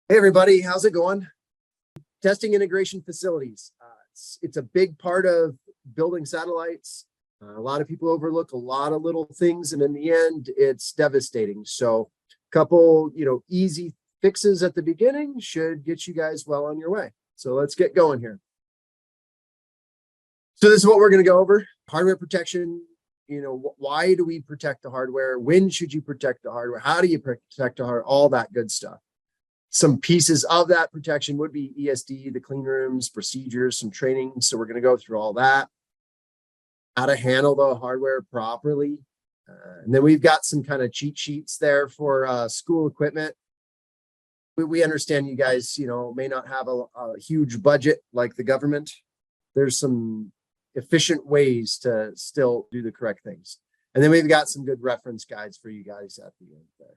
Hey everybody, how's it going? Testing integration facilities. It's a big part of building satellites. A lot of people overlook a lot of little things, and in the end, it's devastating. So, a couple, easy fixes at the beginning should get you guys well on your way. So let's get going here. So this is what we're going to go over: hardware protection. Why do we protect the hardware? When should you protect the hardware? How do you protect the hardware? All that good stuff. Some pieces of that protection would be ESD, the clean rooms, procedures, some training. So we're going to go through all that, how to handle the hardware properly. And then we've got some kind of cheat sheets there for school equipment. We understand you guys, may not have a huge budget like the government. There's some efficient ways to still do the correct things. And then we've got some good reference guides for you guys at the end there.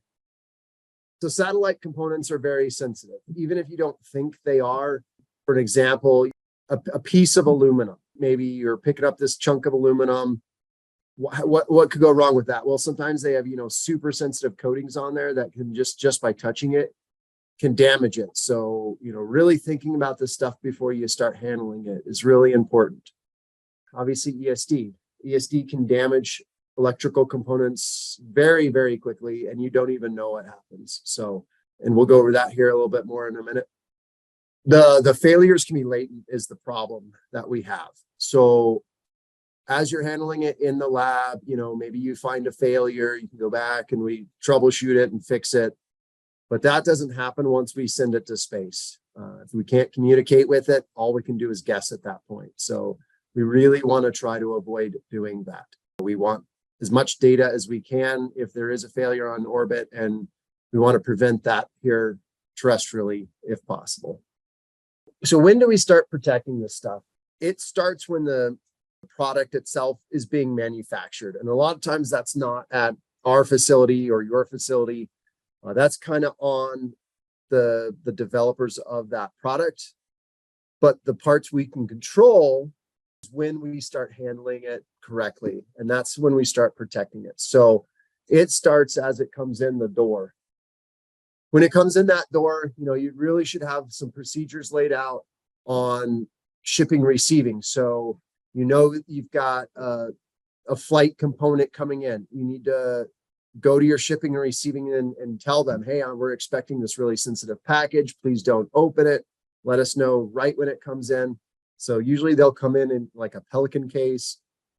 So satellite components are very sensitive, even if you don't think they are. For an example, a piece of aluminum, maybe you're picking up this chunk of aluminum. What could go wrong with that? Well, sometimes they have, super sensitive coatings on there that can just by touching it can damage it. So, really thinking about this stuff before you start handling it is really important. Obviously, ESD can damage electrical components very, very quickly, and you don't even know what happens. So, and we'll go over that here a little bit more in a minute. The failures can be latent is the problem that we have. So as you're handling it in the lab, maybe you find a failure, you can go back and we troubleshoot it and fix it. But that doesn't happen once we send it to space. If we can't communicate with it, all we can do is guess at that point. So we really want to try to avoid doing that. We want as much data as we can if there is a failure on orbit, and we want to prevent that here terrestrially if possible. So when do we start protecting this stuff? It starts when the product itself is being manufactured. And a lot of times that's not at our facility or your facility. That's kind of on the developers of that product. But the parts we can control is when we start handling it correctly. And that's when we start protecting it. So it starts as it comes in the door. When it comes in that door, you really should have some procedures laid out on shipping, receiving. So, you've got a flight component coming in. You need to go to your shipping and receiving and tell them, hey, we're expecting this really sensitive package. Please don't open it. Let us know right when it comes in. So usually they'll come in like a Pelican case.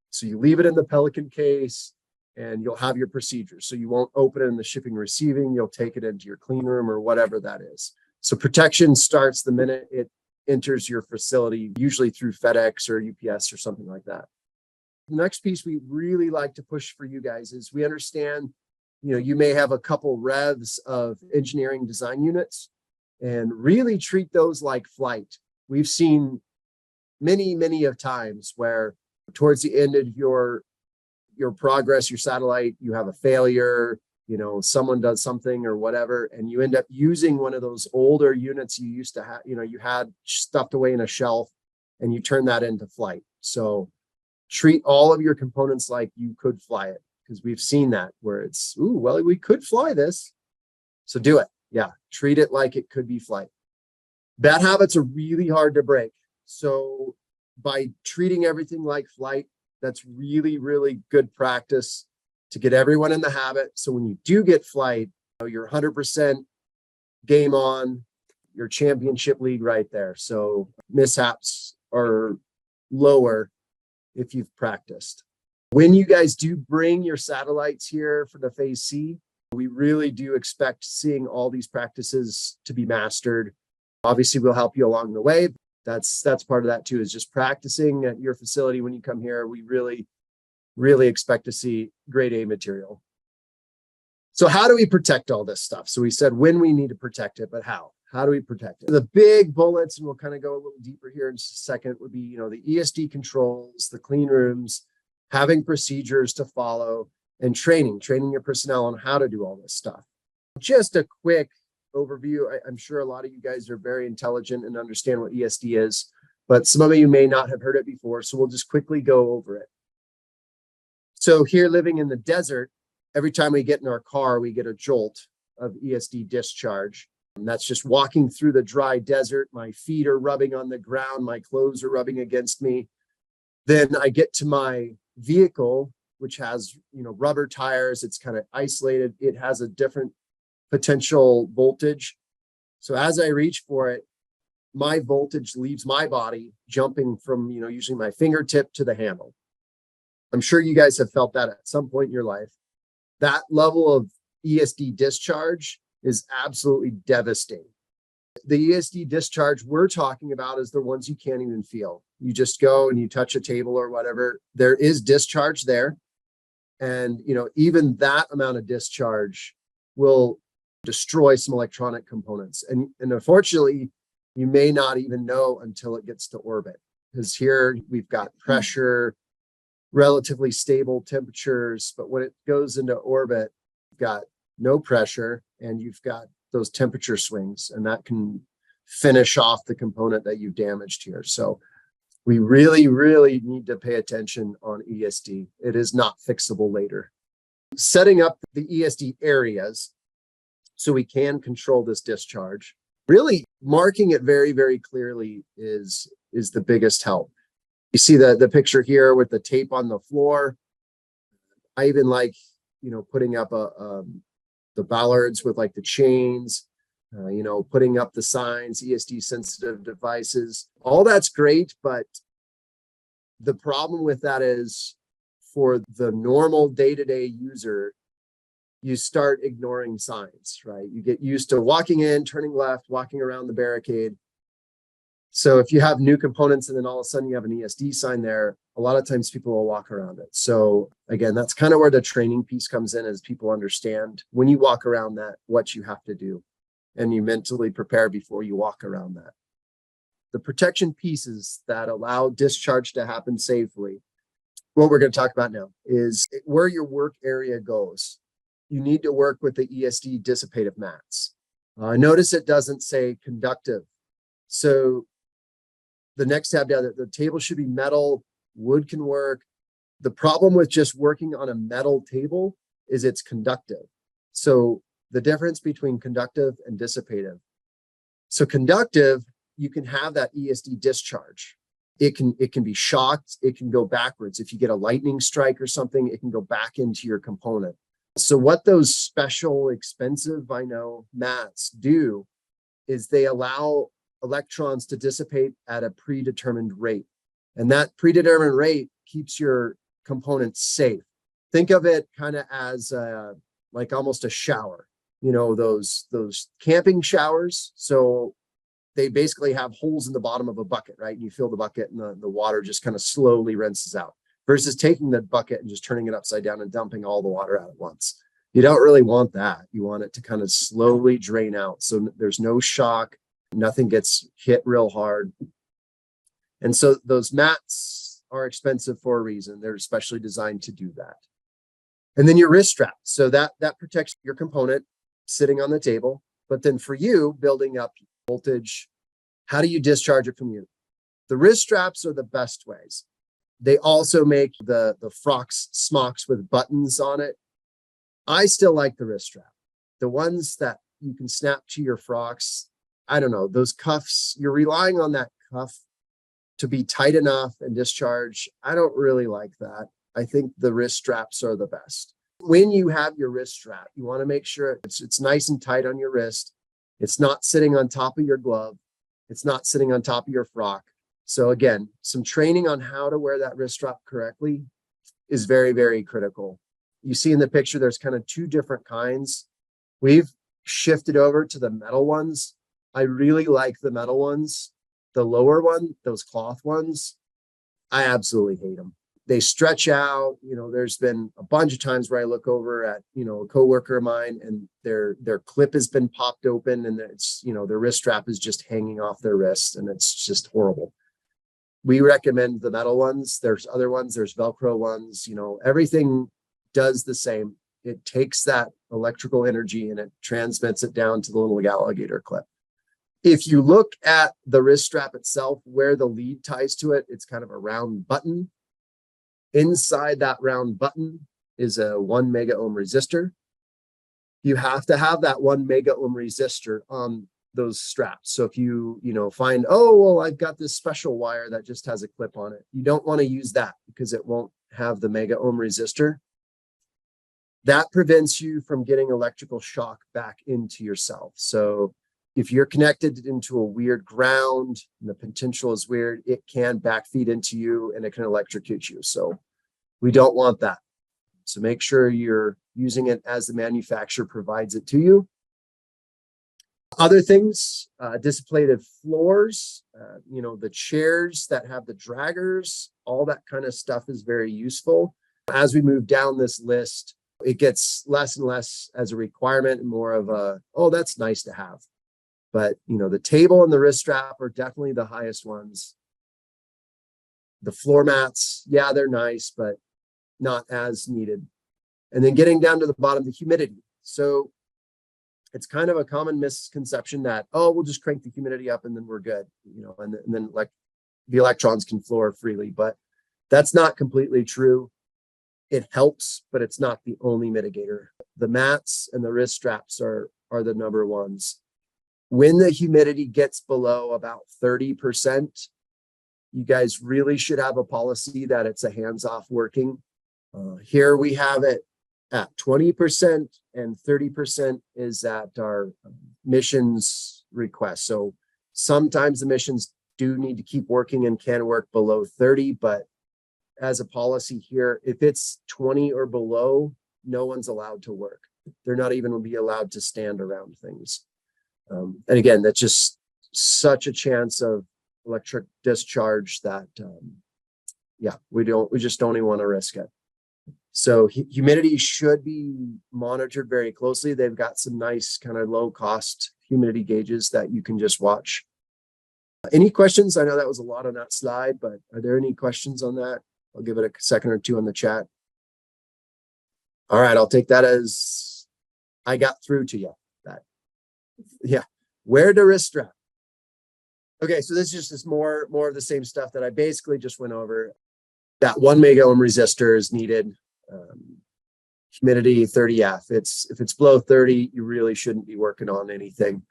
So you leave it in the Pelican case and you'll have your procedures. So you won't open it in the shipping receiving. You'll take it into your clean room or whatever that is. So protection starts the minute it enters your facility, usually through FedEx or UPS or something like that. The next piece we really like to push for you guys is we understand, you may have a couple revs of engineering design units, and really treat those like flight. We've seen many of times where towards the end of your progress, your satellite, you have a failure, someone does something or whatever, and you end up using one of those older units you used to have, you had stuffed away in a shelf, and you turn that into flight. So treat all of your components like you could fly it, because we've seen that where it's, well, we could fly this. So do it. Yeah, treat it like it could be flight. Bad habits are really hard to break. So by treating everything like flight, that's really, really good practice to get everyone in the habit. So when you do get flight, you're 100% game on, your championship league right there. So mishaps are lower if you've practiced. When you guys do bring your satellites here for the Phase C, we really do expect seeing all these practices to be mastered. Obviously, we'll help you along the way. That's part of that too, is just practicing at your facility. When you come here, we really expect to see grade A material. So how do we protect all this stuff? So we said when we need to protect it, but how? How do we protect it? The big bullets, and we'll kind of go a little deeper here in just a second, would be, the ESD controls, the clean rooms, having procedures to follow, and training your personnel on how to do all this stuff. Just a quick overview. I'm sure a lot of you guys are very intelligent and understand what ESD is, but some of you may not have heard it before. So we'll just quickly go over it. So here, living in the desert, every time we get in our car, we get a jolt of ESD discharge. And that's just walking through the dry desert. My feet are rubbing on the ground. My clothes are rubbing against me. Then I get to my vehicle, which has, rubber tires. It's kind of isolated. It has a different potential voltage. So as I reach for it, my voltage leaves my body, jumping from, usually my fingertip to the handle. I'm sure you guys have felt that at some point in your life. That level of ESD discharge is absolutely devastating. The ESD discharge we're talking about is the ones you can't even feel. You just go and you touch a table or whatever. There is discharge there. And, even that amount of discharge will destroy some electronic components. And unfortunately, you may not even know until it gets to orbit, because here we've got pressure, relatively stable temperatures, but when it goes into orbit, you've got no pressure and you've got those temperature swings, and that can finish off the component that you've damaged here. So we really, really need to pay attention on ESD. It is not fixable later. Setting up the ESD areas so we can control this discharge, really marking it very, very clearly is the biggest help. You see the picture here with the tape on the floor. I even like, putting up the bollards with like the chains, putting up the signs, ESD sensitive devices. All that's great, but the problem with that is for the normal day-to-day user, you start ignoring signs, right? You get used to walking in, turning left, walking around the barricade. So if you have new components and then all of a sudden you have an ESD sign there, a lot of times people will walk around it. So again, that's kind of where the training piece comes in, as people understand when you walk around that, what you have to do, and you mentally prepare before you walk around that. The protection pieces that allow discharge to happen safely, what we're going to talk about now, is where your work area goes. You need to work with the ESD dissipative mats. Notice it doesn't say conductive. So the next tab down, the table should be metal, wood can work. The problem with just working on a metal table is it's conductive. So the difference between conductive and dissipative. So conductive, you can have that ESD discharge. It can be shocked. It can go backwards. If you get a lightning strike or something, it can go back into your component. So what those special, expensive, mats do is they allow electrons to dissipate at a predetermined rate. And that predetermined rate keeps your components safe. Think of it kind of as like almost a shower, those camping showers. So they basically have holes in the bottom of a bucket, right? And you fill the bucket and the water just kind of slowly rinses out, versus taking the bucket and just turning it upside down and dumping all the water out at once. You don't really want that. You want it to kind of slowly drain out. So there's no shock, nothing gets hit real hard. And so those mats are expensive for a reason. They're especially designed to do that. And then your wrist strap. So that protects your component sitting on the table. But then for you, building up voltage, how do you discharge it from you? The wrist straps are the best ways. They also make the frocks, smocks with buttons on it. I still like the wrist strap. The ones that you can snap to your frocks, I don't know, those cuffs, you're relying on that cuff to be tight enough and discharge. I don't really like that. I think the wrist straps are the best. When you have your wrist strap, you want to make sure it's nice and tight on your wrist. It's not sitting on top of your glove. It's not sitting on top of your frock. So again, some training on how to wear that wrist strap correctly is very, very critical. You see in the picture, there's kind of two different kinds. We've shifted over to the metal ones. I really like the metal ones. The lower one, those cloth ones, I absolutely hate them. They stretch out. There's been a bunch of times where I look over at, a coworker of mine, and their clip has been popped open, and it's, their wrist strap is just hanging off their wrist, and it's just horrible. We recommend the metal ones. There's other ones, there's Velcro ones, everything does the same. It takes that electrical energy and it transmits it down to the little alligator clip. If you look at the wrist strap itself, where the lead ties to it, it's kind of a round button. Inside that round button is a 1 mega ohm resistor. you have to have that 1 mega ohm resistor on those straps. So if you find, oh, well, I've got this special wire that just has a clip on it, you don't want to use that because it won't have the mega ohm resistor. That prevents you from getting electrical shock back into yourself. So if you're connected into a weird ground and the potential is weird, it can backfeed into you and it can electrocute you. So we don't want that. So make sure you're using it as the manufacturer provides it to you. Other things, dissipated floors, the chairs that have the draggers, all that kind of stuff is very useful. As we move down this list, it gets less and less as a requirement and more of a, oh, that's nice to have. But, the table and the wrist strap are definitely the highest ones. The floor mats, yeah, they're nice, but not as needed. And then getting down to the bottom, the humidity. So it's kind of a common misconception that, oh, we'll just crank the humidity up and then we're good, and then like the electrons can flow freely. But that's not completely true. It helps, but it's not the only mitigator. The mats and the wrist straps are the number ones. When the humidity gets below about 30%, you guys really should have a policy that it's a hands-off working. Here we have it at 20%, and 30% is at our missions request. So sometimes the missions do need to keep working and can work below 30, but as a policy here, if it's 20 or below, no one's allowed to work. They're not even going to be allowed to stand around things. And again, that's just such a chance of electric discharge that, we just don't even want to risk it. So humidity should be monitored very closely. They've got some nice kind of low cost humidity gauges that you can just watch. Any questions? I know that was a lot on that slide, but are there any questions on that? I'll give it a second or two on the chat. All right, I'll take that as I got through to you. Wear the wrist strap. Okay, so this is just more of the same stuff that I basically just went over. That 1 mega ohm resistor is needed. Humidity 30F. If it's below 30, you really shouldn't be working on anything.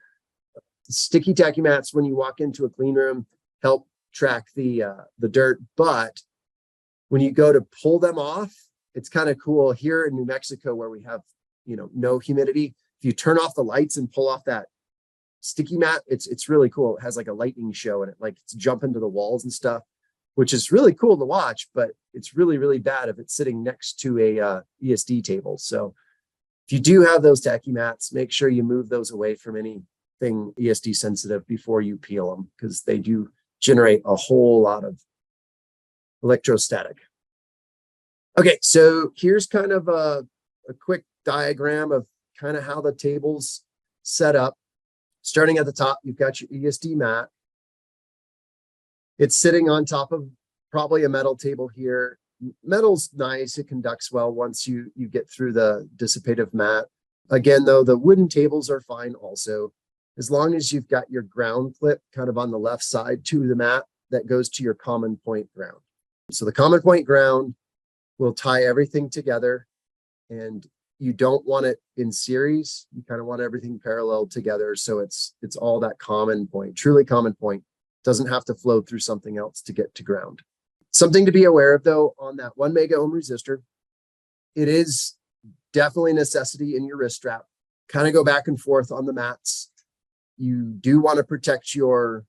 Sticky tacky mats, when you walk into a clean room, help track the dirt, but when you go to pull them off, it's kind of cool. Here in New Mexico, where we have no humidity, if you turn off the lights and pull off that sticky mat, it's really cool. It has like a lightning show in it, like it's jumping to the walls and stuff, which is really cool to watch, but it's really, really bad if it's sitting next to a ESD table. So if you do have those tacky mats, make sure you move those away from anything ESD sensitive before you peel them, because they do generate a whole lot of electrostatic. Okay, so here's kind of a quick diagram of kind of how the table's set up. Starting at the top, you've got your ESD mat. It's sitting on top of probably a metal table here. Metal's nice, it conducts well once you get through the dissipative mat. Again, though, the wooden tables are fine also, as long as you've got your ground clip kind of on the left side to the mat that goes to your common point ground. So the common point ground will tie everything together, and you don't want it in series. You kind of want everything parallel together. So it's all that common point, truly common point. Doesn't have to flow through something else to get to ground. Something to be aware of though, on that 1 mega ohm resistor, it is definitely a necessity in your wrist strap. Kind of go back and forth on the mats. You do want to protect your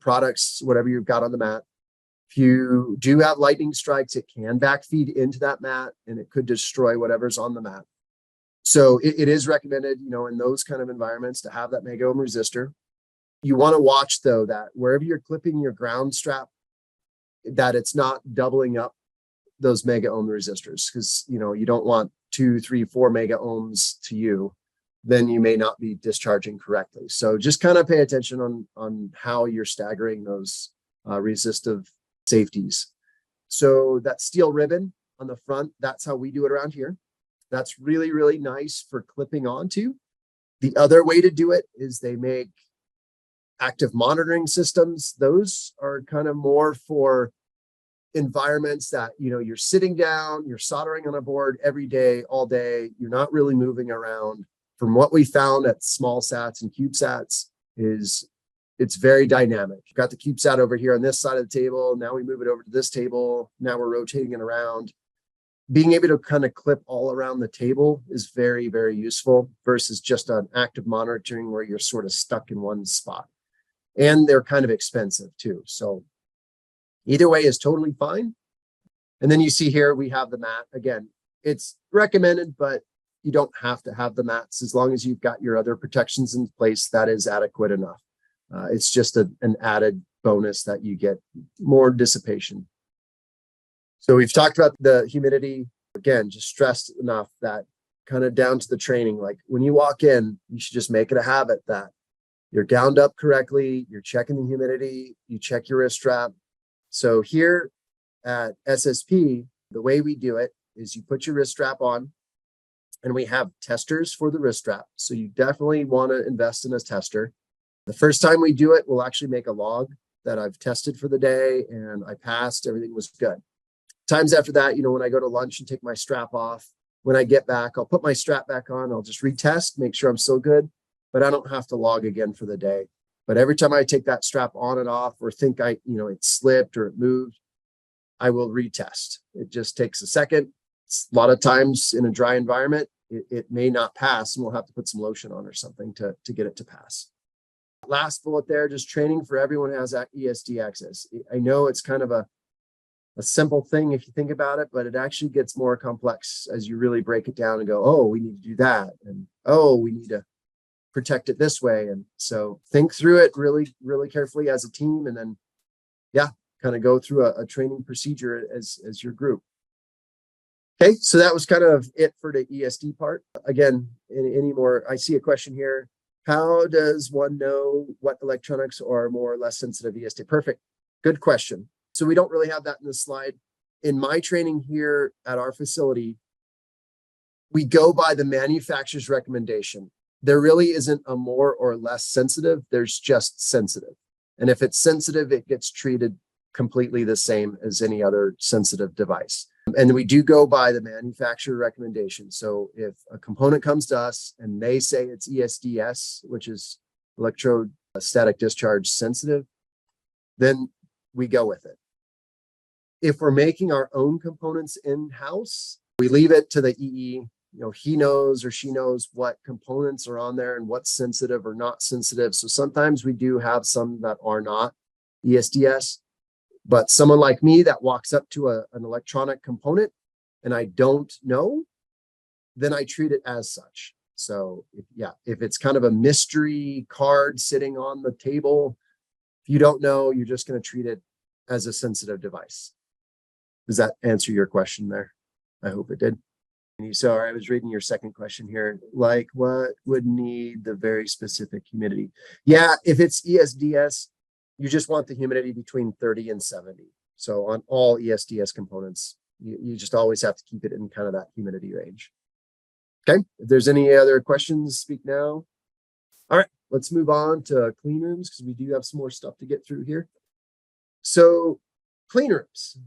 products, whatever you've got on the mat. If you do have lightning strikes, it can backfeed into that mat and it could destroy whatever's on the mat. So it is recommended, in those kind of environments to have that mega ohm resistor. You want to watch though that wherever you're clipping your ground strap, that it's not doubling up those mega ohm resistors, because you don't want 2, 3, 4 mega ohms to you, then you may not be discharging correctly. So just kind of pay attention on how you're staggering those resistive safeties. So that steel ribbon on the front, that's how we do it around here. That's really, really nice for clipping onto. The other way to do it is they make active monitoring systems. Those are kind of more for environments that, you're sitting down, you're soldering on a board every day, all day, you're not really moving around. From what we found at small sats and CubeSats is it's very dynamic. You've got the CubeSat over here on this side of the table. Now we move it over to this table. Now we're rotating it around. Being able to kind of clip all around the table is very, very useful versus just an active monitoring where you're sort of stuck in one spot. And they're kind of expensive too. So either way is totally fine. And then you see here, we have the mat. Again, it's recommended, but you don't have to have the mats. As long as you've got your other protections in place, that is adequate enough. It's just an added bonus that you get more dissipation. So we've talked about the humidity. Again, just stressed enough that kind of down to the training, like when you walk in, you should just make it a habit that you're gowned up correctly, you're checking the humidity, you check your wrist strap. So here at SSP, the way we do it is you put your wrist strap on, and we have testers for the wrist strap. So you definitely want to invest in a tester. The first time we do it, we'll actually make a log that I've tested for the day and I passed, everything was good. Times after that, when I go to lunch and take my strap off, when I get back, I'll put my strap back on, I'll just retest, make sure I'm still good, but I don't have to log again for the day. But every time I take that strap on and off or think it slipped or it moved, I will retest. It just takes a second. A lot of times in a dry environment, it may not pass and we'll have to put some lotion on or something to get it to pass. Last bullet there, just training for everyone who has ESD access. I know it's kind of a simple thing if you think about it, but it actually gets more complex as you really break it down and go, oh, we need to do that. And oh, we need to protect it this way. And so think through it really, really carefully as a team. And then, kind of go through a training procedure as your group. Okay, so that was kind of it for the ESD part. Again, any more, I see a question here. How does one know what electronics are more or less sensitive ESD? Perfect. Good question. So we don't really have that in this slide. In my training here at our facility, we go by the manufacturer's recommendation. There really isn't a more or less sensitive. There's just sensitive. And if it's sensitive, it gets treated completely the same as any other sensitive device. And we do go by the manufacturer recommendation. So if a component comes to us and they say it's ESDS, which is electrostatic discharge sensitive, then we go with it. If we're making our own components in-house, we leave it to the EE. He knows or she knows what components are on there and what's sensitive or not sensitive. So sometimes we do have some that are not ESDS. But someone like me that walks up to an electronic component and I don't know, then I treat it as such. So if it's kind of a mystery card sitting on the table, if you don't know, you're just going to treat it as a sensitive device. Does that answer your question there? I hope it did. Sorry, I was reading your second question here. Like, what would need the very specific humidity? Yeah, if it's ESDS, you just want the humidity between 30 and 70. So on all ESDS components, you just always have to keep it in kind of that humidity range. Okay, if there's any other questions, speak now. All right, let's move on to clean rooms because we do have some more stuff to get through here. So clean rooms,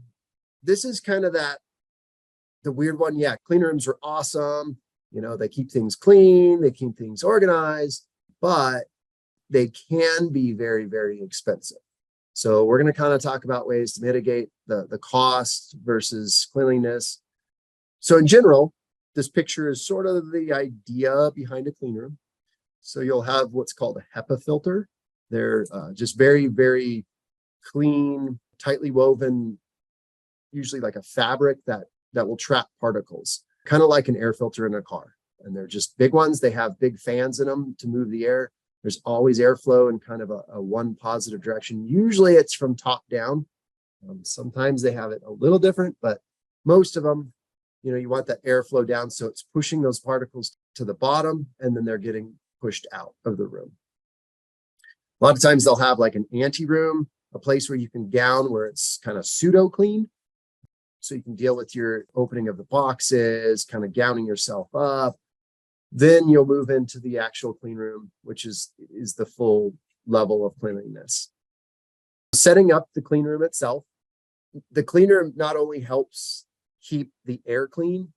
this is kind of the weird one. Yeah, clean rooms are awesome. They keep things clean, they keep things organized, but they can be very, very expensive. So we're going to kind of talk about ways to mitigate the cost versus cleanliness. So in general, this picture is sort of the idea behind a clean room. So you'll have what's called a HEPA filter. They're just very, very clean, tightly woven, usually like a fabric that will trap particles, kind of like an air filter in a car. And they're just big ones. They have big fans in them to move the air. There's always airflow in kind of a one positive direction. Usually it's from top down. Sometimes they have it a little different, but most of them, you want that airflow down. So it's pushing those particles to the bottom and then they're getting pushed out of the room. A lot of times they'll have like an ante room, a place where you can gown where it's kind of pseudo clean. So you can deal with your opening of the boxes, kind of gowning yourself up. Then you'll move into the actual clean room, which is the full level of cleanliness. Setting up the clean room itself. The clean room not only helps keep the air clean,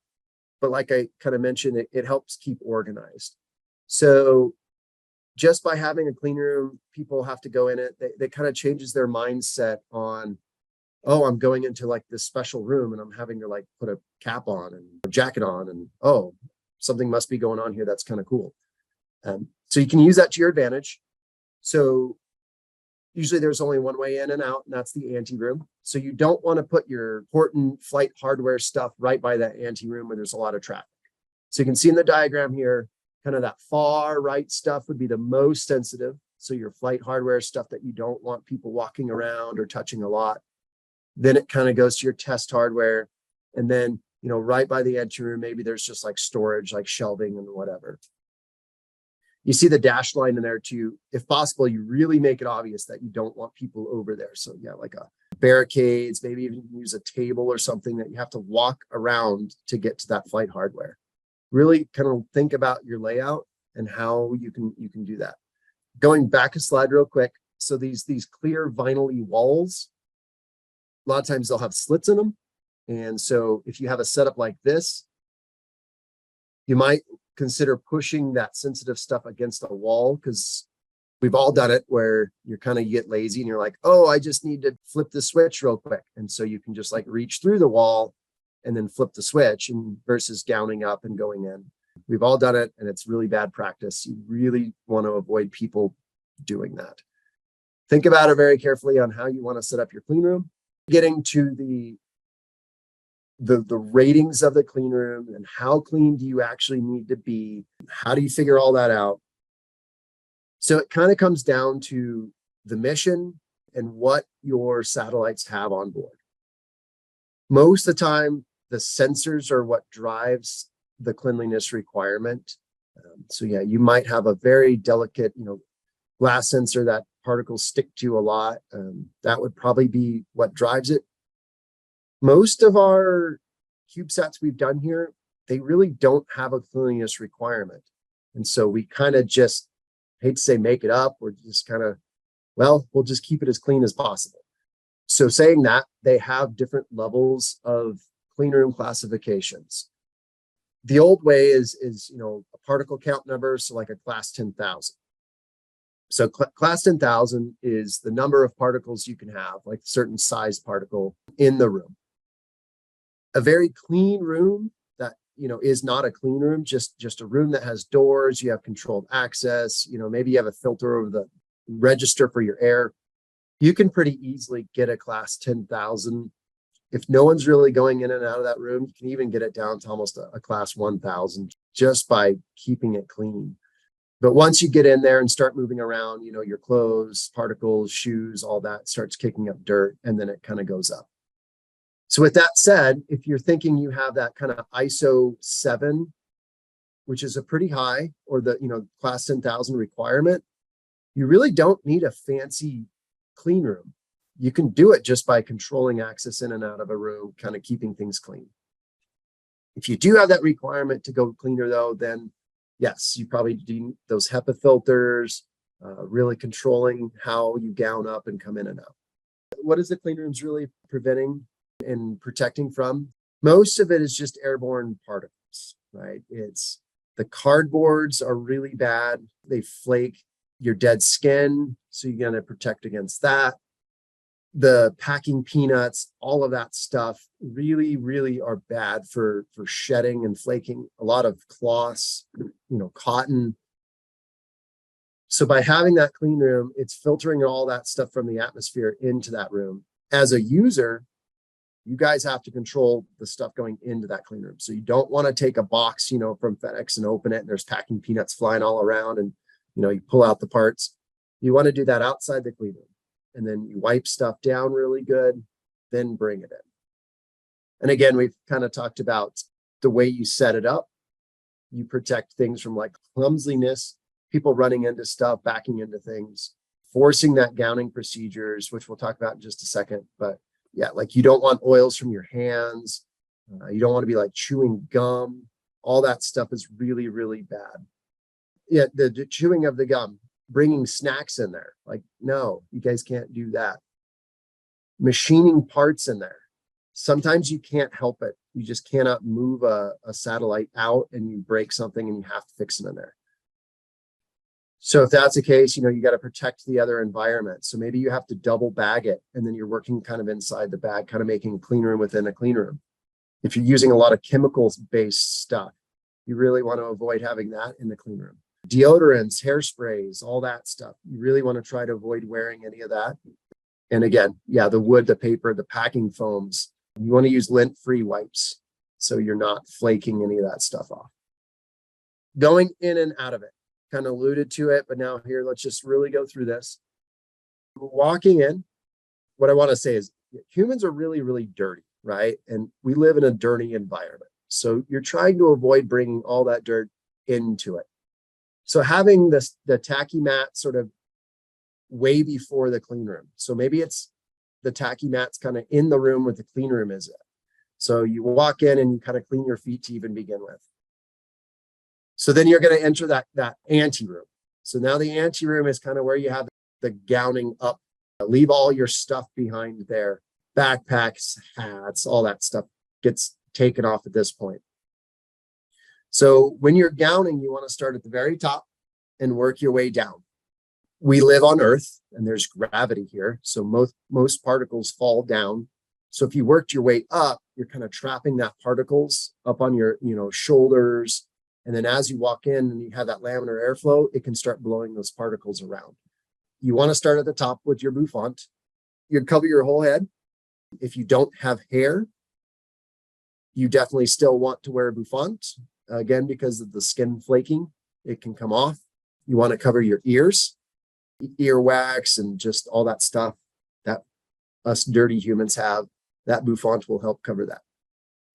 but like I kind of mentioned, it helps keep organized. So just by having a clean room, people have to go in it. They kind of changes their mindset on, oh, I'm going into like this special room and I'm having to like put a cap on and a jacket on, and oh, something must be going on here. That's kind of cool. So you can use that to your advantage. So usually there's only one way in and out, and that's the ante room. So you don't want to put your important flight hardware stuff right by that ante room where there's a lot of traffic. So you can see in the diagram here, kind of that far right stuff would be the most sensitive. So your flight hardware stuff that you don't want people walking around or touching a lot. Then it kind of goes to your test hardware. And then, right by the entry room, maybe there's just like storage, like shelving and whatever. You see the dashed line in there too. If possible, you really make it obvious that you don't want people over there. So yeah, like a barricades, maybe even use a table or something that you have to walk around to get to that flight hardware. Really kind of think about your layout and how you can do that. Going back a slide real quick. So these clear vinyl-y walls, a lot of times they'll have slits in them. And so if you have a setup like this, you might consider pushing that sensitive stuff against a wall, because we've all done it where you get lazy and you're like, oh, I just need to flip the switch real quick. And so you can just like reach through the wall and then flip the switch, and versus gowning up and going in. We've all done it, and it's really bad practice. You really want to avoid people doing that. Think about it very carefully on how you want to set up your clean room. Getting to the ratings of the clean room and how clean do you actually need to be? How do you figure all that out? So it kind of comes down to the mission and what your satellites have on board. Most of the time, the sensors are what drives the cleanliness requirement. So yeah, you might have a very delicate, glass sensor that particles stick to a lot. That would probably be what drives it. Most of our CubeSats we've done here, they really don't have a cleanliness requirement. And so we kind of just, hate to say make it up, or just we'll just keep it as clean as possible. So saying that, they have different levels of clean room classifications. The old way is a particle count number, so like a class 10,000. So class 10,000 is the number of particles you can have, like a certain size particle in the room. A very clean room that is not a clean room, just a room that has doors, you have controlled access, maybe you have a filter over the register for your air. You can pretty easily get a class 10,000. If no one's really going in and out of that room, you can even get it down to almost a class 1,000 just by keeping it clean. But once you get in there and start moving around, your clothes, particles, shoes, all that starts kicking up dirt, and then it kind of goes up. So with that said, if you're thinking you have that kind of ISO 7, which is a pretty high, or the class 10,000 requirement, you really don't need a fancy clean room. You can do it just by controlling access in and out of a room, kind of keeping things clean. If you do have that requirement to go cleaner though, then yes, you probably do those HEPA filters, really controlling how you gown up and come in and out. What is the clean rooms really preventing and protecting from? Most of it is just airborne particles, right? It's the cardboards are really bad. They flake your dead skin, so you're going to protect against that. The packing peanuts, all of that stuff really, really are bad for shedding and flaking. A lot of cloths, cotton. So by having that clean room, it's filtering all that stuff from the atmosphere into that room. As a user, you guys have to control the stuff going into that clean room. So you don't want to take a box, from FedEx and open it and there's packing peanuts flying all around and, you pull out the parts. You want to do that outside the clean room. And then you wipe stuff down really good, then bring it in. And again, we've kind of talked about the way you set it up. You protect things from like clumsiness, people running into stuff, backing into things, forcing that gowning procedures, which we'll talk about in just a second. But yeah, like you don't want oils from your hands. You don't want to be like chewing gum. All that stuff is really, really bad. Yeah, the chewing of the gum, bringing snacks in there. Like, no, you guys can't do that. machining parts in there. Sometimes you can't help it. You just cannot move a satellite out and you break something and you have to fix it in there. So if that's the case, you got to protect the other environment. So maybe you have to double bag it and then you're working kind of inside the bag, kind of making a clean room within a clean room. If you're using a lot of chemicals based stuff, you really want to avoid having that in the clean room. Deodorants, hairsprays, all that stuff. You really want to try to avoid wearing any of that. And again, yeah, the wood, the paper, the packing foams, you want to use lint-free wipes so you're not flaking any of that stuff off. Going in and out of it, kind of alluded to it, but now here, let's just really go through this. Walking in, what I want to say is humans are really, really dirty, right? And we live in a dirty environment. So you're trying to avoid bringing all that dirt into it. So having the tacky mat sort of way before the clean room. So maybe it's the tacky mat's kind of in the room where the clean room is. So you walk in and you kind of clean your feet to even begin with. So then you're going to enter that ante room. So now the ante room is kind of where you have the gowning up. Leave all your stuff behind there. Backpacks, hats, all that stuff gets taken off at this point. So when you're gowning, you want to start at the very top and work your way down. We live on Earth and there's gravity here. So most particles fall down. So if you worked your way up, you're kind of trapping that particles up on your, shoulders. And then as you walk in and you have that laminar airflow, it can start blowing those particles around. You want to start at the top with your bouffant. You cover your whole head. If you don't have hair, you definitely still want to wear a bouffant. Again, because of the skin flaking, it can come off. You want to cover your ears, earwax, and just all that stuff that us dirty humans have. That bouffant will help cover that.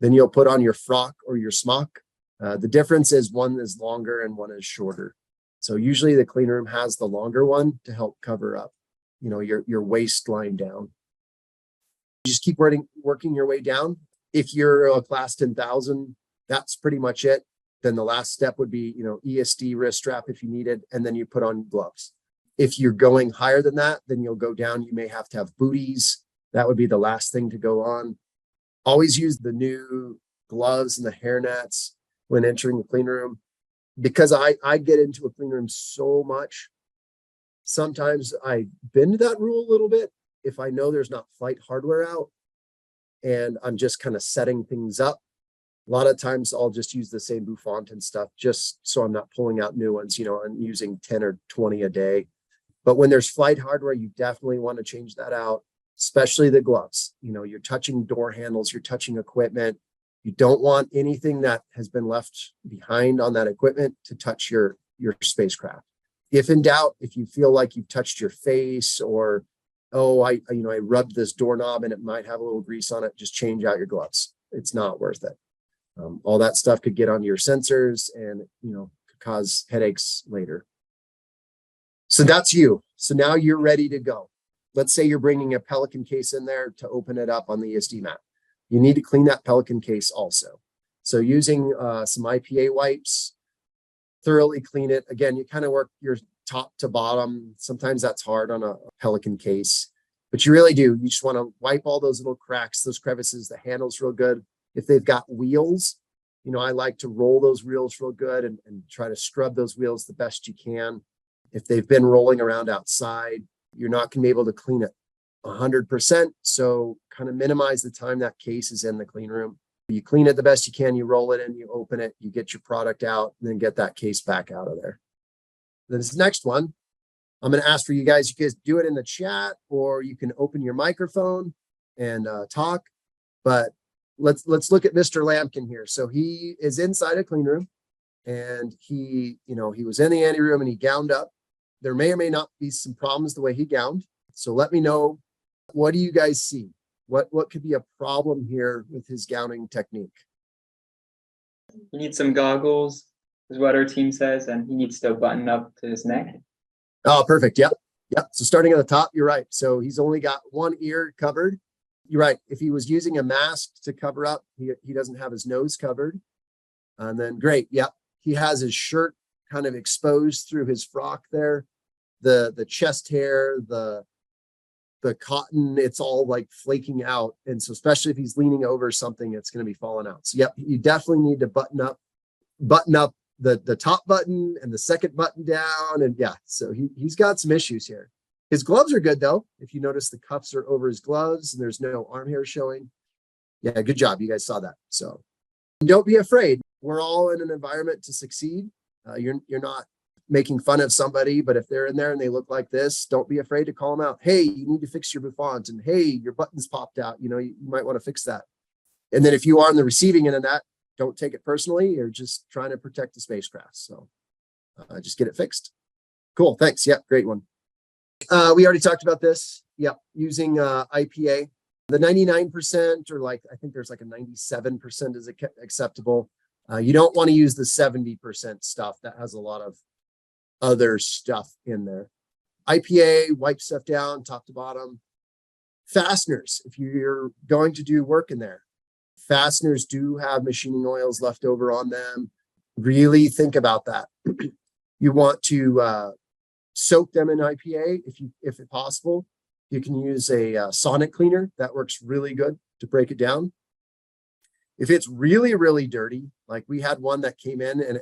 Then you'll put on your frock or your smock. The difference is one is longer and one is shorter. So usually the clean room has the longer one to help cover up, your waistline down. You just keep working your way down. If you're a class 10,000, that's pretty much it. Then the last step would be, ESD wrist strap if you need it, and then you put on gloves. If you're going higher than that, then you'll go down. You may have to have booties. That would be the last thing to go on. Always use the new gloves and the hairnets when entering the clean room. Because I get into a clean room so much, sometimes I bend that rule a little bit if I know there's not flight hardware out and I'm just kind of setting things up. A lot of times I'll just use the same bouffant and stuff just so I'm not pulling out new ones, and using 10 or 20 a day. But when there's flight hardware, you definitely want to change that out, especially the gloves. You're touching door handles, you're touching equipment. You don't want anything that has been left behind on that equipment to touch your spacecraft. If in doubt, if you feel like you've touched your face or, I rubbed this doorknob and it might have a little grease on it, just change out your gloves. It's not worth it. All that stuff could get onto your sensors and, could cause headaches later. So that's you. So now you're ready to go. Let's say you're bringing a Pelican case in there to open it up on the ESD mat. You need to clean that Pelican case also. So using some IPA wipes, thoroughly clean it. Again, you kind of work your top to bottom. Sometimes that's hard on a Pelican case, but you really do. You just want to wipe all those little cracks, those crevices. The handle's real good. If they've got wheels, I like to roll those wheels real good and try to scrub those wheels the best you can. If they've been rolling around outside, you're not going to be able to clean it 100%. So kind of minimize the time that case is in the clean room. You clean it the best you can, you roll it in, you open it, you get your product out, and then get that case back out of there. This next one, I'm going to ask for you guys do it in the chat, or you can open your microphone and talk. But let's look at Mr. Lampkin here. So he is inside a clean room and he was in the ante room and he gowned up. There may or may not be some problems the way he gowned. So let me know, what do you guys see? What could be a problem here with his gowning technique? He needs some goggles, is what our team says, and he needs to button up to his neck. Oh, perfect. Yep. So starting at the top, you're right. So he's only got one ear covered. You're right. If he was using a mask to cover up, he doesn't have his nose covered. And then great. Yep. He has his shirt kind of exposed through his frock there. The chest hair, the the cotton, it's all like flaking out. And so especially if he's leaning over something, it's going to be falling out. So yep, you definitely need to button up the top button and the second button down. And yeah, so he's got some issues here. His gloves are good though. If you notice, the cuffs are over his gloves and there's no arm hair showing. Yeah, good job. You guys saw that. So don't be afraid. We're all in an environment to succeed. You're not making fun of somebody, but if they're in there and they look like this, don't be afraid to call them out. Hey, you need to fix your bouffant, and hey, your button's popped out. You might want to fix that. And then if you are on the receiving end of that, don't take it personally. You're just trying to protect the spacecraft. So just get it fixed. Cool. Thanks. Yep. Great one. We already talked about this. Yep. Using IPA, the 99%, or like, I think there's like a 97% is acceptable. You don't want to use the 70% stuff that has a lot of other stuff in there. IPA, wipe stuff down top to bottom. Fasteners, if you're going to do work in there, fasteners do have machining oils left over on them. Really think about that. You want to soak them in IPA if it's possible. You can use a sonic cleaner. That works really good to break it down. If it's really, really dirty, like we had one that came in and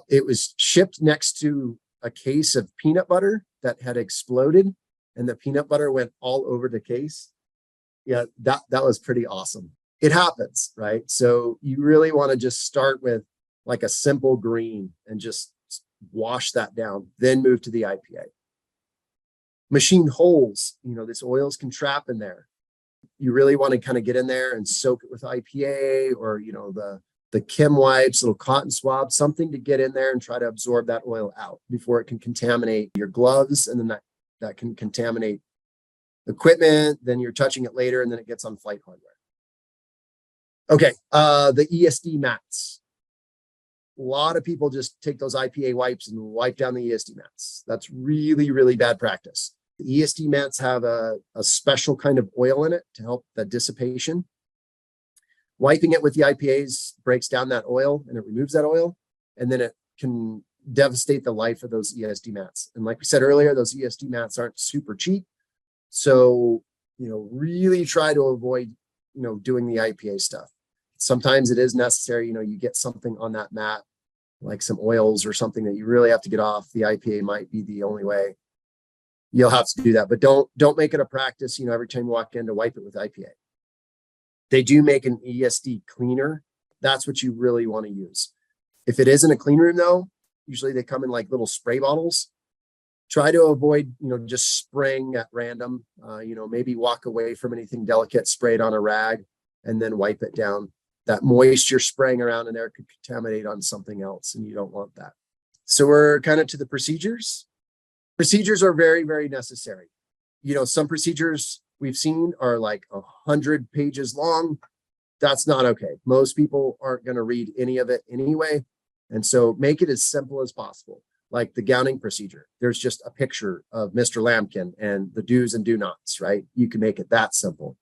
it was shipped next to a case of peanut butter that had exploded and the peanut butter went all over the case. Yeah, that was pretty awesome. It happens, right? So you really want to just start with like a simple green and just wash that down, then move to the IPA. Machine holes, this oils can trap in there. You really want to kind of get in there and soak it with IPA or, the Kim wipes, little cotton swab, something to get in there and try to absorb that oil out before it can contaminate your gloves. And then that can contaminate equipment. Then you're touching it later and then it gets on flight hardware. Okay. The ESD mats. A lot of people just take those IPA wipes and wipe down the ESD mats. That's really, really bad practice. The ESD mats have a special kind of oil in it to help the dissipation. Wiping it with the IPAs breaks down that oil and it removes that oil, and then it can devastate the life of those ESD mats. And like we said earlier, those ESD mats aren't super cheap. So, really try to avoid, doing the IPA stuff. Sometimes it is necessary, you get something on that mat, like some oils or something that you really have to get off. The IPA might be the only way. You'll have to do that, but don't make it a practice, every time you walk in to wipe it with IPA. They do make an ESD cleaner. That's what you really want to use. If it isn't a clean room though, usually they come in like little spray bottles. Try to avoid, just spraying at random, maybe walk away from anything delicate, spray it on a rag and then wipe it down. That moisture spraying around in there could contaminate on something else and you don't want that. So we're kind of to the procedures. Procedures are very, very necessary. Some procedures we've seen are like 100 pages long. That's not okay. Most people aren't going to read any of it anyway. And so make it as simple as possible. Like the gowning procedure, there's just a picture of Mr. Lambkin and the do's and do nots, right? You can make it that simple.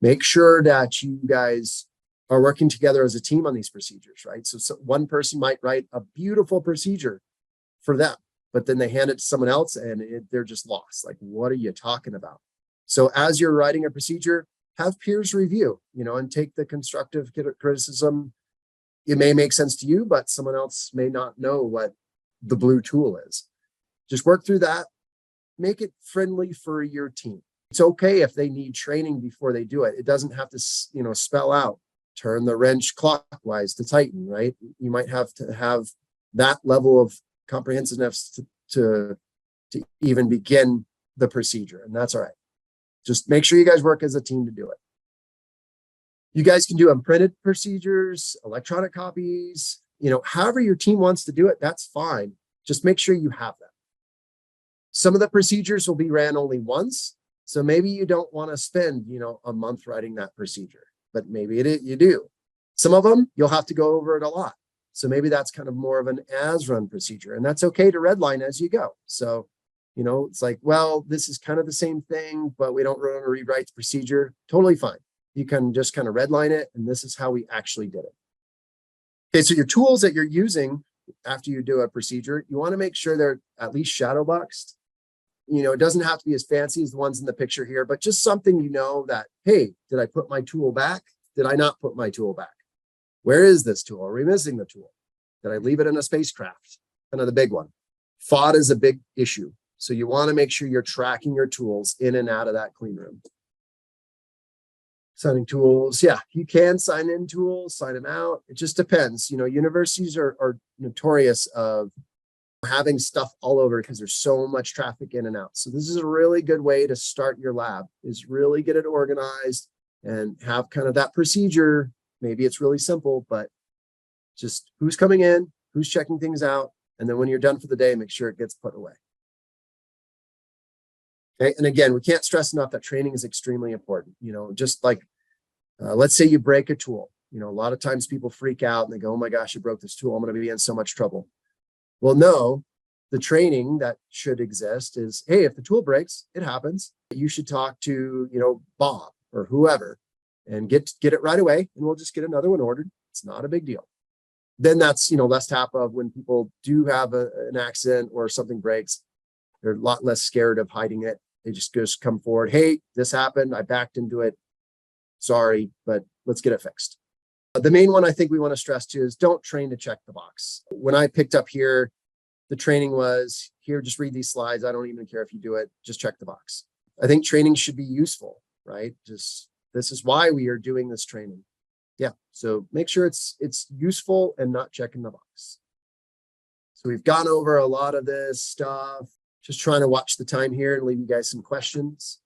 Make sure that you guys are working together as a team on these procedures, right? So one person might write a beautiful procedure for them, but then they hand it to someone else and they're just lost. Like, what are you talking about? So as you're writing a procedure, have peers review, and take the constructive criticism. It may make sense to you, but someone else may not know what the blue tool is. Just work through that. Make it friendly for your team. It's okay if they need training before they do it. It doesn't have to, spell out, turn the wrench clockwise to tighten, right? You might have to have that level of comprehensiveness to even begin the procedure, and that's all right. Just make sure you guys work as a team to do it. You guys can do unprinted procedures, electronic copies, however your team wants to do it, that's fine. Just make sure you have them. Some of the procedures will be ran only once. So maybe you don't want to spend, a month writing that procedure, but maybe you do. Some of them, you'll have to go over it a lot. So maybe that's kind of more of an as-run procedure, and that's okay to redline as you go. So, it's like, well, this is kind of the same thing, but we don't want to rewrite the procedure. Totally fine. You can just kind of redline it, and this is how we actually did it. Okay, so your tools that you're using after you do a procedure, you want to make sure they're at least shadow boxed. It doesn't have to be as fancy as the ones in the picture here, but just something that, hey, did I put my tool back? Did I not put my tool back? Where is this tool? Are we missing the tool? Did I leave it in a spacecraft? Kind of the big one. FOD is a big issue. So you want to make sure you're tracking your tools in and out of that clean room. Signing tools. Yeah, you can sign in tools, sign them out. It just depends. Universities are notorious of having stuff all over because there's so much traffic in and out. So this is a really good way to start your lab, is really get it organized and have kind of that procedure. Maybe it's really simple, but just who's coming in, who's checking things out. And then when you're done for the day, make sure it gets put away. Okay. And again, we can't stress enough that training is extremely important. Just like, let's say you break a tool. A lot of times people freak out and they go, oh my gosh, I broke this tool. I'm going to be in so much trouble. Well, no, the training that should exist is, hey, if the tool breaks, it happens. You should talk to, Bob or whoever and get it right away. And we'll just get another one ordered. It's not a big deal. Then that's, less tap of when people do have an accident or something breaks, they're a lot less scared of hiding it. They just come forward. Hey, this happened. I backed into it. Sorry, but let's get it fixed. The main one I think we want to stress too is don't train to check the box. When I picked up here, the training was here, just read these slides. I don't even care if you do it, just check the box. I think training should be useful, right? This is why we are doing this training. Yeah, so make sure it's useful and not checking the box. So we've gone over a lot of this stuff. Just trying to watch the time here and leave you guys some questions.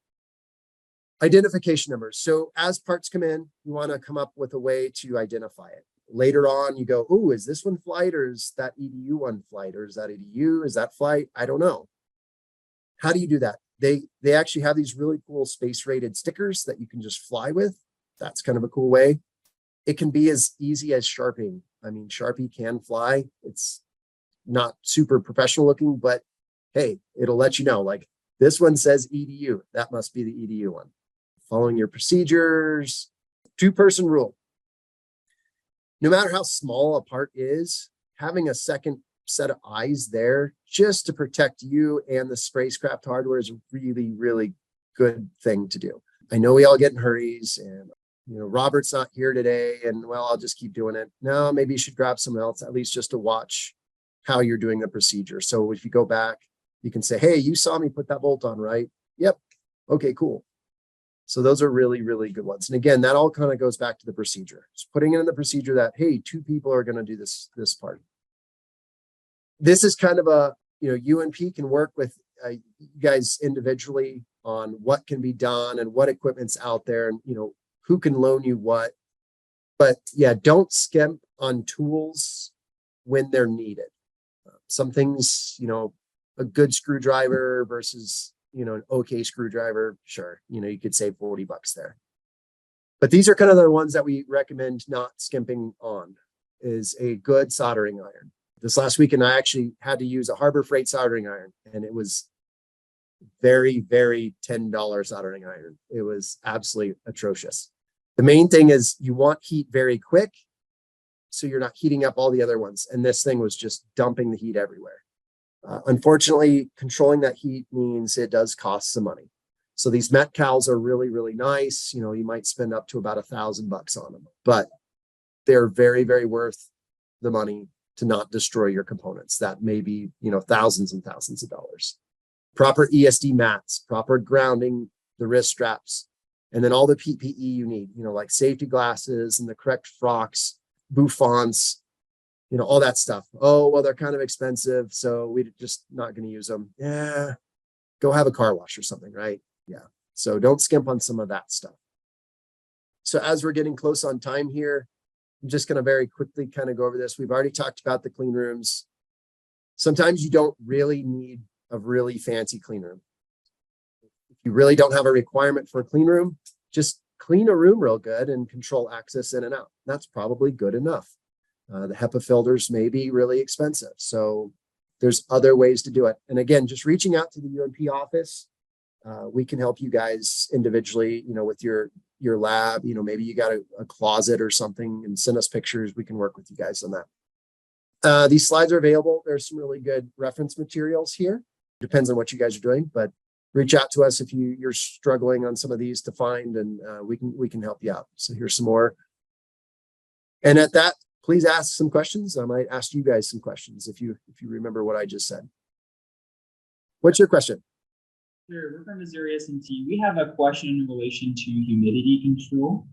Identification numbers. So as parts come in, you want to come up with a way to identify it. Later on, you go, oh, is this one flight or is that EDU one flight or is that EDU? Is that flight? I don't know. How do you do that? They actually have these really cool space rated stickers that you can just fly with. That's kind of a cool way. It can be as easy as Sharpie. I mean, Sharpie can fly. It's not super professional looking, but hey, it'll let you know, like this one says EDU. That must be the EDU one. Following your procedures, 2-person rule. No matter how small a part is, having a second set of eyes there just to protect you and the spacecraft hardware is a really, really good thing to do. I know we all get in hurries and Robert's not here today and well, I'll just keep doing it. No, maybe you should grab someone else, at least just to watch how you're doing the procedure. So if you go back, you can say, hey, you saw me put that bolt on, right? Yep. Okay, cool. So those are really, really good ones. And again, that all kind of goes back to the procedure. Just putting it in the procedure that, hey, 2 people are going to do this part. This is kind of a, UNP can work with you guys individually on what can be done and what equipment's out there and, who can loan you what. But yeah, don't skimp on tools when they're needed. Some things, a good screwdriver versus, an okay screwdriver, sure, you could save $40 there. But these are kind of the ones that we recommend not skimping on, is a good soldering iron. This last weekend, I actually had to use a Harbor Freight soldering iron, and it was very, very $10 soldering iron. It was absolutely atrocious. The main thing is you want heat very quick, so you're not heating up all the other ones. And this thing was just dumping the heat everywhere. Unfortunately, controlling that heat means it does cost some money. So these Met Cals are really, really nice. You might spend up to about $1,000 on them, but they're very, very worth the money to not destroy your components. That may be, thousands and thousands of dollars. Proper ESD mats, proper grounding, the wrist straps, and then all the PPE you need, like safety glasses and the correct frocks, bouffants, all that stuff. Oh, well, they're kind of expensive, so we're just not going to use them. Yeah, go have a car wash or something, right? Yeah. So don't skimp on some of that stuff. So as we're getting close on time here, I'm just going to very quickly kind of go over this. We've already talked about the clean rooms. Sometimes you don't really need a really fancy clean room. If you really don't have a requirement for a clean room, just clean a room real good and control access in and out. That's probably good enough. The HEPA filters may be really expensive. So there's other ways to do it. And again, just reaching out to the UNP office, we can help you guys individually, with your lab, maybe you got a closet or something and send us pictures. We can work with you guys on that. These slides are available. There's some really good reference materials here. Depends on what you guys are doing, but reach out to us if you're struggling on some of these to find, and we can help you out. So here's some more. And at that, please ask some questions. I might ask you guys some questions if you remember what I just said. What's your question? Sure, we're from Missouri S&T. We have a question in relation to humidity control.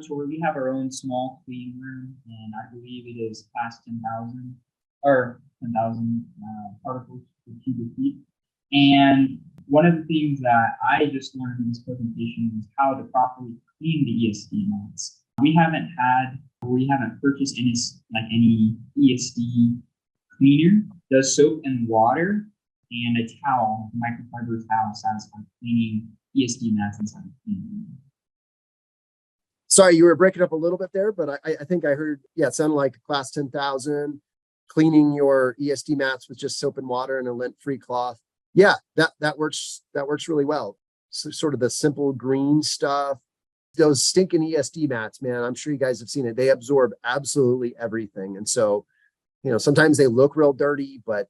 So we have our own small clean room, and I believe it is past 10,000 or 10,000 particles per cubic feet. And one of the things that I just learned in this presentation is how to properly clean the ESD mats. We haven't purchased any ESD cleaner. Does soap and water and a towel, a microfiber towel, satisfy cleaning ESD mats inside the clean room? Sorry, you were breaking up a little bit there, but I think I heard, yeah, it sounded like class 10,000, cleaning your ESD mats with just soap and water and a lint-free cloth. Yeah, that works really well. So sort of the simple green stuff, those stinking ESD mats, man, I'm sure you guys have seen it. They absorb absolutely everything. And so, sometimes they look real dirty, but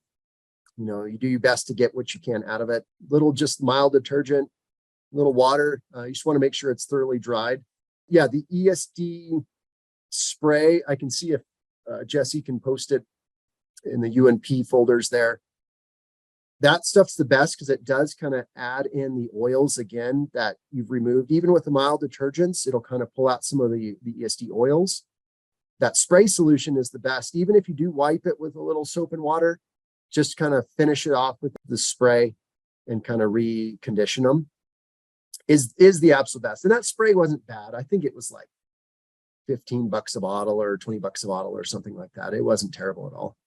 you do your best to get what you can out of it. Little just mild detergent, little water. You just want to make sure it's thoroughly dried. Yeah, the ESD spray, I can see if Jesse can post it in the UNP folders there. That stuff's the best because it does kind of add in the oils again that you've removed. Even with the mild detergents, it'll kind of pull out some of the ESD oils. That spray solution is the best. Even if you do wipe it with a little soap and water, just kind of finish it off with the spray and kind of recondition them is the absolute best. And that spray wasn't bad. I think it was like $15 a bottle or $20 a bottle or something like that. It wasn't terrible at all.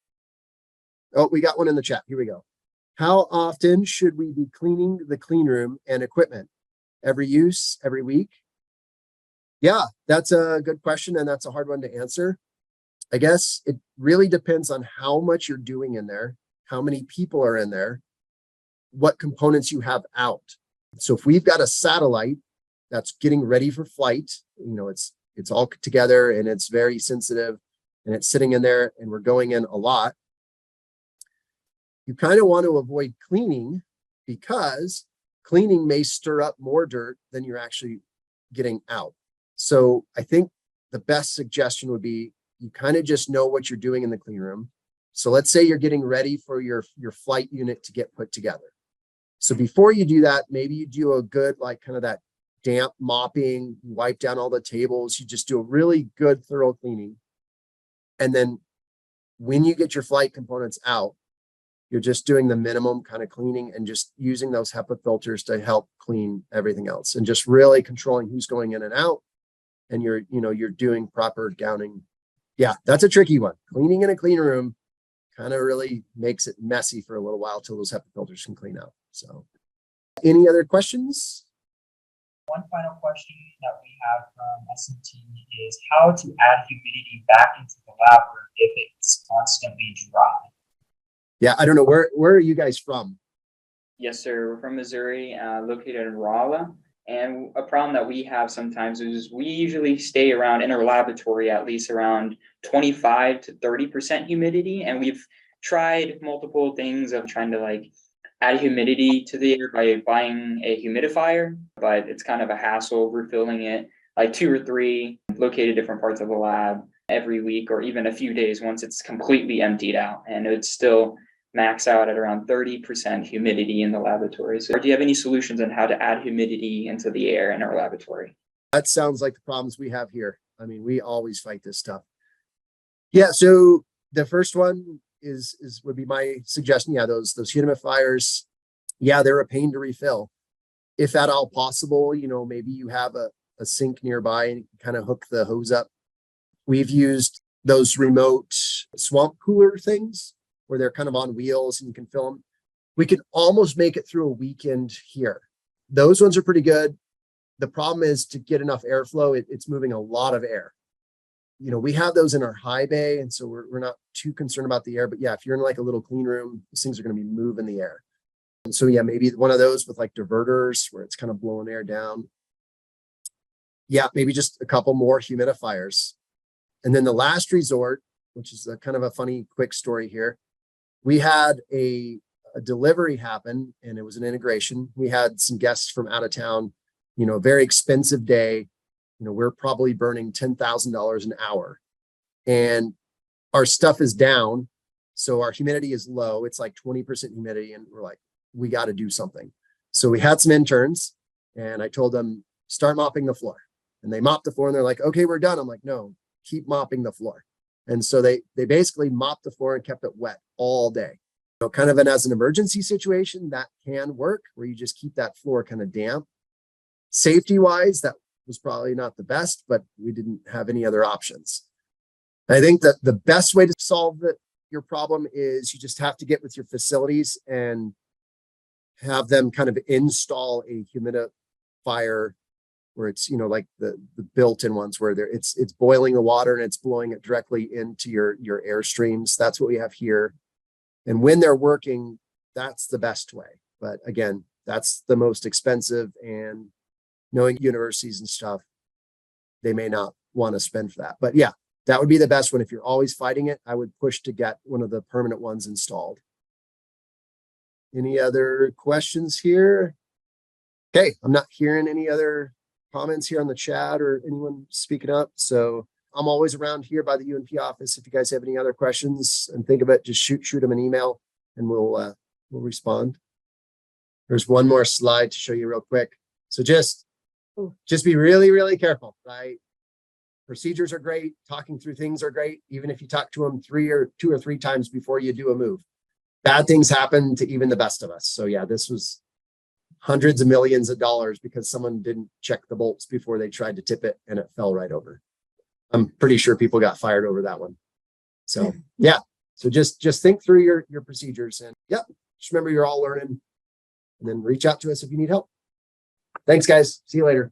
Oh, we got one in the chat. Here we go. How often should we be cleaning the clean room and equipment? Every use, every week? Yeah, that's a good question, and that's a hard one to answer. I guess it really depends on how much you're doing in there, how many people are in there, what components you have out. So if we've got a satellite that's getting ready for flight, it's all together and it's very sensitive and it's sitting in there and we're going in a lot, you kind of want to avoid cleaning because cleaning may stir up more dirt than you're actually getting out. So I think the best suggestion would be you kind of just know what you're doing in the clean room. So let's say you're getting ready for your flight unit to get put together. So before you do that, maybe you do a good, like kind of that damp mopping, you wipe down all the tables, you just do a really good thorough cleaning. And then when you get your flight components out, you're just doing the minimum kind of cleaning and just using those HEPA filters to help clean everything else and just really controlling who's going in and out. And you're doing proper gowning. Yeah, that's a tricky one. Cleaning in a clean room kind of really makes it messy for a little while till those HEPA filters can clean out. So any other questions? One final question that we have from S&T is how to add humidity back into the lab room if it's constantly dry. Yeah, I don't know. Where are you guys from? Yes, sir. We're from Missouri, located in Rolla. And a problem that we have sometimes is we usually stay around in our laboratory at least around 25 to 30% humidity. And we've tried multiple things of trying to add humidity to the air by buying a humidifier, but it's kind of a hassle refilling it like 2 or 3 located different parts of the lab every week or even a few days once it's completely emptied out. And it's still max out at around 30% humidity in the laboratory. So do you have any solutions on how to add humidity into the air in our laboratory? That sounds like the problems we have here. I mean, we always fight this stuff. Yeah, so the first one would be my suggestion. Yeah, those humidifiers, yeah, they're a pain to refill. If at all possible, maybe you have a sink nearby and you can kind of hook the hose up. We've used those remote swamp cooler things where they're kind of on wheels and you can fill them. We can almost make it through a weekend here. Those ones are pretty good. The problem is to get enough airflow, it's moving a lot of air. We have those in our high bay, and so we're not too concerned about the air. But yeah, if you're in like a little clean room, these things are going to be moving the air. And so yeah, maybe one of those with like diverters where it's kind of blowing air down. Yeah, maybe just a couple more humidifiers. And then the last resort, which is kind of a funny quick story here. We had a a delivery happen, and it was an integration. We had some guests from out of town, very expensive day. We're probably burning $10,000 an hour, and our stuff is down. So our humidity is low. It's like 20% humidity. And we're like, we got to do something. So we had some interns, and I told them, start mopping the floor. And they mopped the floor, and they're like, okay, we're done. I'm like, no, keep mopping the floor. And so they basically mopped the floor and kept it wet all day. Kind of as an emergency situation, that can work, where you just keep that floor kind of damp. Safety wise, that was probably not the best, but we didn't have any other options. I think that the best way to solve your problem is you just have to get with your facilities and have them kind of install a humidifier where it's, like the built-in ones where it's boiling the water and it's blowing it directly into your air streams. That's what we have here. And when they're working, that's the best way. But again, that's the most expensive, and knowing universities and stuff, they may not want to spend for that. But yeah, that would be the best one. If you're always fighting it, I would push to get one of the permanent ones installed. Any other questions here? Okay, I'm not hearing any other comments here on the chat or anyone speaking up. So I'm always around here by the UNP office. If you guys have any other questions and think of it, just shoot them an email and we'll respond. There's one more slide to show you real quick. So just be really, really careful, right? Procedures are great. Talking through things are great. Even if you talk to them two or three times before you do a move, bad things happen to even the best of us. So yeah, this was hundreds of millions of dollars because someone didn't check the bolts before they tried to tip it and it fell right over. I'm pretty sure people got fired over that one. So yeah, so just think through your procedures, and just remember you're all learning, and then reach out to us if you need help. Thanks guys. See you later.